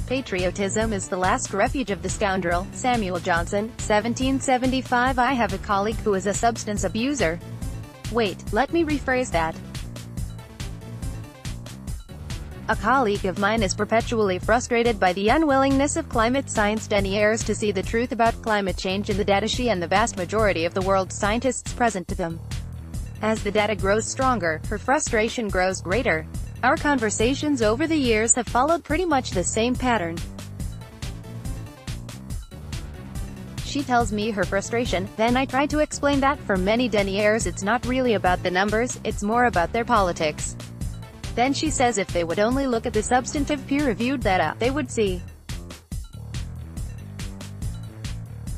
Patriotism is the last refuge of the scoundrel. Samuel Johnson, 1775. I have a colleague who is a substance abuser. Wait, let me rephrase that. A colleague of mine is perpetually frustrated by the unwillingness of climate science deniers to see the truth about climate change in the data she and the vast majority of the world's scientists present to them. As the data grows stronger, her frustration grows greater. Our conversations over the years have followed pretty much the same pattern. She tells me her frustration, then I try to explain that for many deniers it's not really about the numbers, it's more about their politics. Then she says if they would only look at the substantive peer-reviewed data, they would see.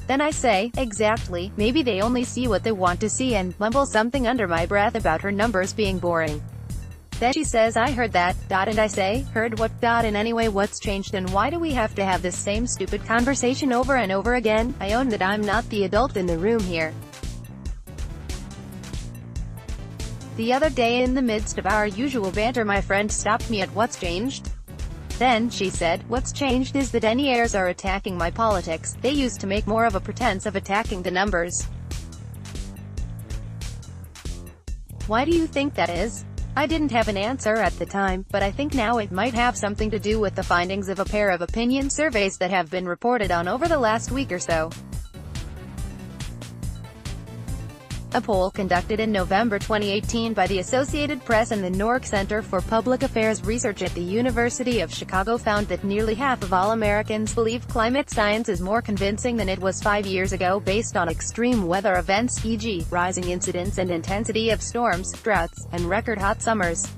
Then I say, exactly, maybe they only see what they want to see, and mumble something under my breath about her numbers being boring. Then she says I heard that, and I say, heard what, and anyway what's changed and why do we have to have this same stupid conversation over and over again? I own that I'm not the adult in the room here. The other day in the midst of our usual banter my friend stopped me at what's changed? Then, she said, what's changed is the deniers are attacking my politics. They used to make more of a pretense of attacking the numbers. Why do you think that is? I didn't have an answer at the time, but I think now it might have something to do with the findings of a pair of opinion surveys that have been reported on over the last week or so. A poll conducted in November 2018 by the Associated Press and the Nork Center for Public Affairs Research at the University of Chicago found that nearly half of all Americans believe climate science is more convincing than it was 5 years ago based on extreme weather events, e.g., rising incidence and intensity of storms, droughts, and record hot summers.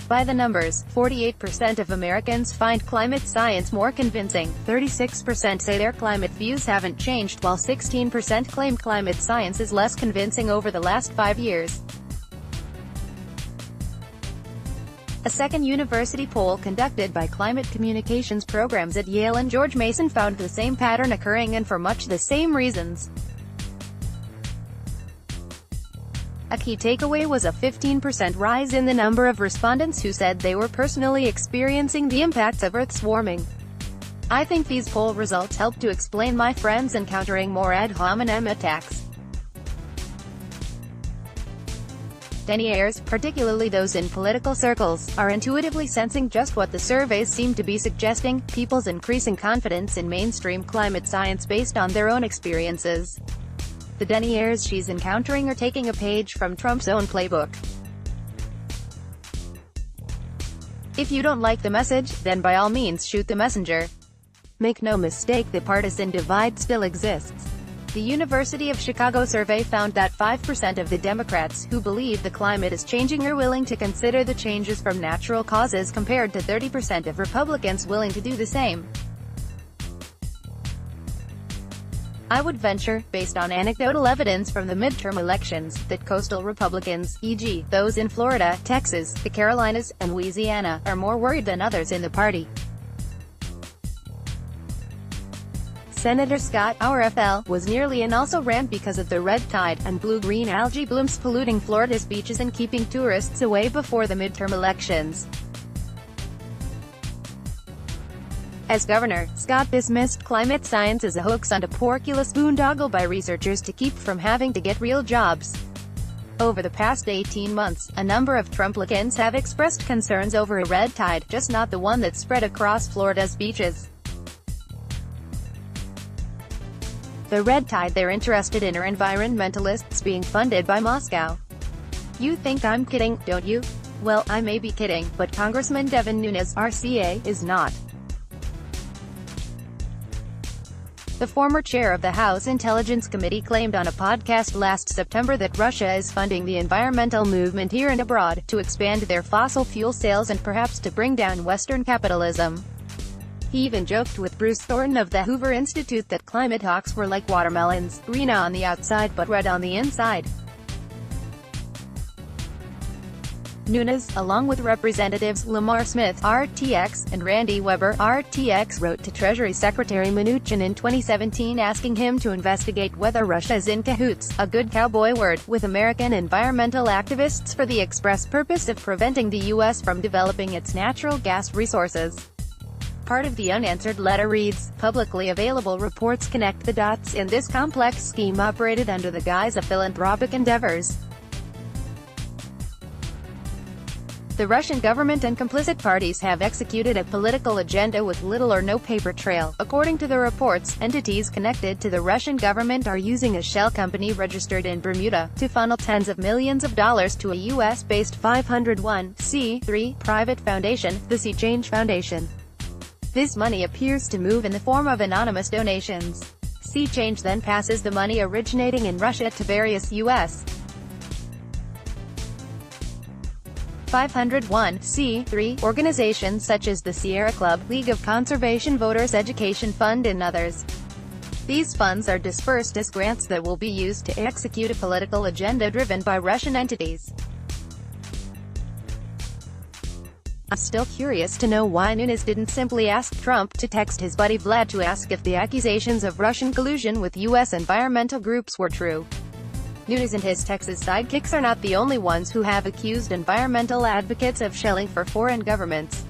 By the numbers, 48% of Americans find climate science more convincing, 36% say their climate views haven't changed, while 16% claim climate science is less convincing over the last 5 years. A second university poll conducted by Climate Communications Programs at Yale and George Mason found the same pattern occurring and for much the same reasons. A key takeaway was a 15% rise in the number of respondents who said they were personally experiencing the impacts of Earth's warming. I think these poll results help to explain my friends encountering more ad hominem attacks. Deniers, particularly those in political circles, are intuitively sensing just what the surveys seem to be suggesting: people's increasing confidence in mainstream climate science based on their own experiences. The deniers she's encountering are taking a page from Trump's own playbook. If you don't like the message, then by all means shoot the messenger. Make no mistake, the partisan divide still exists. The University of Chicago survey found that 5% of the Democrats who believe the climate is changing are willing to consider the changes from natural causes compared to 30% of Republicans willing to do the same. I would venture, based on anecdotal evidence from the midterm elections, that coastal Republicans, e.g., those in Florida, Texas, the Carolinas, and Louisiana, are more worried than others in the party. Senator Scott, RFL, was nearly in also ran because of the red tide, and blue-green algae blooms polluting Florida's beaches and keeping tourists away before the midterm elections. As governor, Scott dismissed climate science as a hoax and a porculous boondoggle by researchers to keep from having to get real jobs. Over the past 18 months, a number of Trumplicans have expressed concerns over a red tide, just not the one that spread across Florida's beaches. The red tide they're interested in are environmentalists being funded by Moscow. You think I'm kidding, don't you? Well, I may be kidding, but Congressman Devin Nunes, RCA, is not. The former chair of the House Intelligence Committee claimed on a podcast last September that Russia is funding the environmental movement here and abroad, to expand their fossil fuel sales and perhaps to bring down Western capitalism. He even joked with Bruce Thornton of the Hoover Institute that climate hawks were like watermelons, green on the outside but red on the inside. Nunes, along with Representatives Lamar Smith, RTX, and Randy Weber, RTX, wrote to Treasury Secretary Mnuchin in 2017 asking him to investigate whether Russia is in cahoots, a good cowboy word, with American environmental activists for the express purpose of preventing the U.S. from developing its natural gas resources. Part of the unanswered letter reads, "Publicly available reports connect the dots in this complex scheme operated under the guise of philanthropic endeavors. The Russian government and complicit parties have executed a political agenda with little or no paper trail. According to the reports, entities connected to the Russian government are using a shell company registered in Bermuda to funnel tens of millions of dollars to a U.S.-based 501c3 private foundation, the Sea Change Foundation. This money appears to move in the form of anonymous donations. Sea Change then passes the money originating in Russia to various U.S. 501c3 organizations such as the Sierra Club, League of Conservation Voters Education Fund and others. These funds are dispersed as grants that will be used to execute a political agenda driven by Russian entities. I'm still curious to know why Nunes didn't simply ask Trump to text his buddy Vlad to ask if the accusations of Russian collusion with U.S. environmental groups were true. Nunes and his Texas sidekicks are not the only ones who have accused environmental advocates of shelling for foreign governments.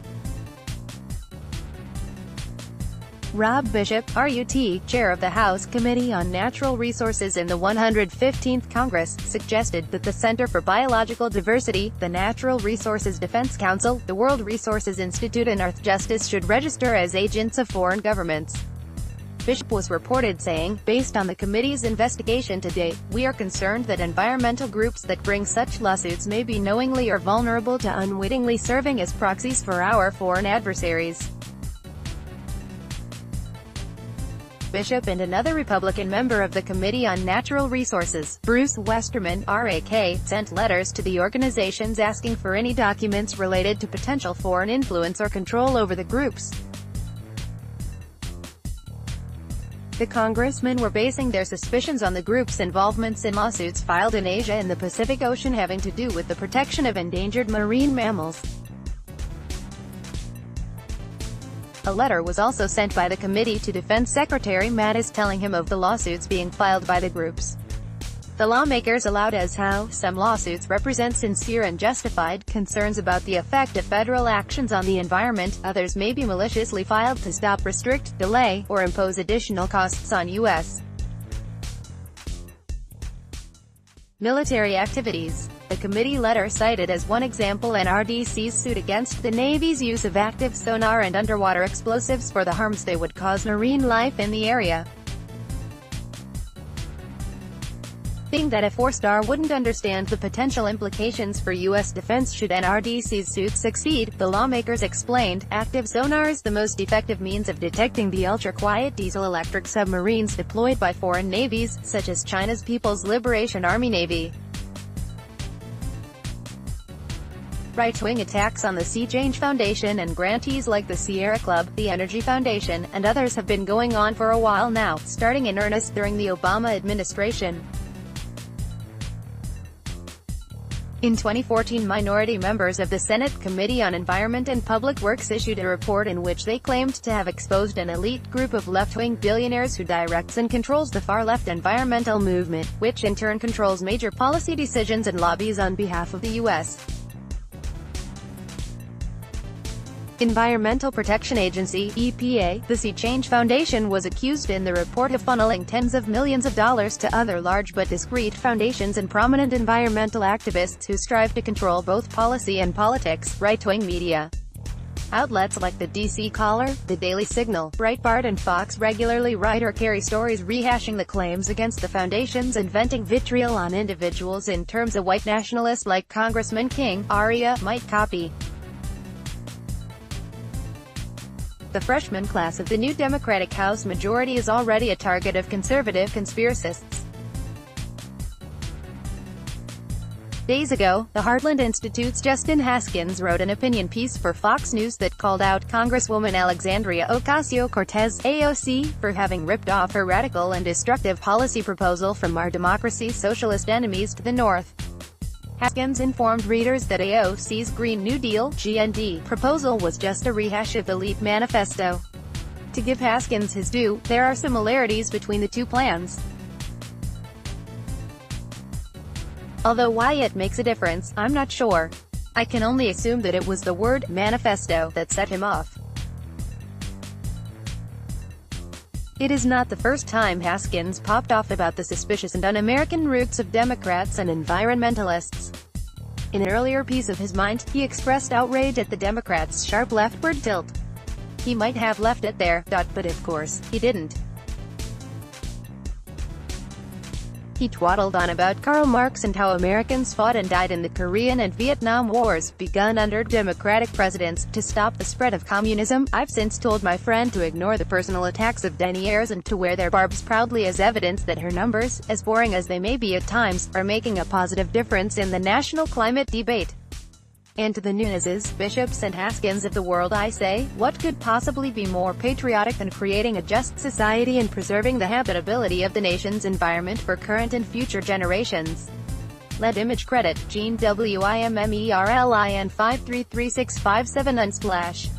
Rob Bishop, RUT, chair of the House Committee on Natural Resources in the 115th Congress, suggested that the Center for Biological Diversity, the Natural Resources Defense Council, the World Resources Institute and Earth Justice should register as agents of foreign governments. Bishop was reported saying, "Based on the committee's investigation to date, we are concerned that environmental groups that bring such lawsuits may be knowingly or vulnerable to unwittingly serving as proxies for our foreign adversaries." Bishop and another Republican member of the Committee on Natural Resources, Bruce Westerman, RAK, sent letters to the organizations asking for any documents related to potential foreign influence or control over the groups. The congressmen were basing their suspicions on the group's involvements in lawsuits filed in Asia and the Pacific Ocean having to do with the protection of endangered marine mammals. A letter was also sent by the committee to Defense Secretary Mattis telling him of the lawsuits being filed by the groups. The lawmakers allowed as how some lawsuits represent sincere and justified concerns about the effect of federal actions on the environment, others may be maliciously filed to stop, restrict, delay, or impose additional costs on U.S. military activities. The committee letter cited as one example NRDC's suit against the Navy's use of active sonar and underwater explosives for the harms they would cause marine life in the area. Saying that a four-star wouldn't understand the potential implications for U.S. defense should NRDC's suit succeed, the lawmakers explained, active sonar is the most effective means of detecting the ultra-quiet diesel-electric submarines deployed by foreign navies, such as China's People's Liberation Army Navy. Right-wing attacks on the Sea Change Foundation and grantees like the Sierra Club, the Energy Foundation, and others have been going on for a while now, starting in earnest during the Obama administration. In 2014, minority members of the Senate Committee on Environment and Public Works issued a report in which they claimed to have exposed an elite group of left-wing billionaires who directs and controls the far-left environmental movement, which in turn controls major policy decisions and lobbies on behalf of the U.S. Environmental Protection Agency, EPA. The Sea Change Foundation was accused in the report of funneling tens of millions of dollars to other large but discreet foundations and prominent environmental activists who strive to control both policy and politics. Right-wing media outlets like the DC Caller, the Daily Signal, Breitbart and Fox regularly write or carry stories rehashing the claims against the foundations and venting vitriol on individuals in terms a white nationalist like Congressman King, Aria, might copy. The freshman class of the new Democratic House majority is already a target of conservative conspiracists. Days ago, the Heartland Institute's Justin Haskins wrote an opinion piece for Fox News that called out Congresswoman Alexandria Ocasio-Cortez, AOC, for having ripped off her radical and destructive policy proposal from our democracy's socialist enemies to the north. Haskins informed readers that AOC's Green New Deal (GND) proposal was just a rehash of the LEAP manifesto. To give Haskins his due, there are similarities between the two plans. Although why it makes a difference, I'm not sure. I can only assume that it was the word manifesto that set him off. It is not the first time Haskins popped off about the suspicious and un-American roots of Democrats and environmentalists. In an earlier piece of his mind, he expressed outrage at the Democrats' sharp leftward tilt. He might have left it there, but of course, he didn't. He twaddled on about Karl Marx and how Americans fought and died in the Korean and Vietnam Wars, begun under Democratic presidents, to stop the spread of communism. I've since told my friend to ignore the personal attacks of deniers and to wear their barbs proudly as evidence that her numbers, as boring as they may be at times, are making a positive difference in the national climate debate. And to the Nuneses, Bishops and Haskins of the world I say, what could possibly be more patriotic than creating a just society and preserving the habitability of the nation's environment for current and future generations? Lead image credit, Gene WIMMERLIN 5333657 Unsplash.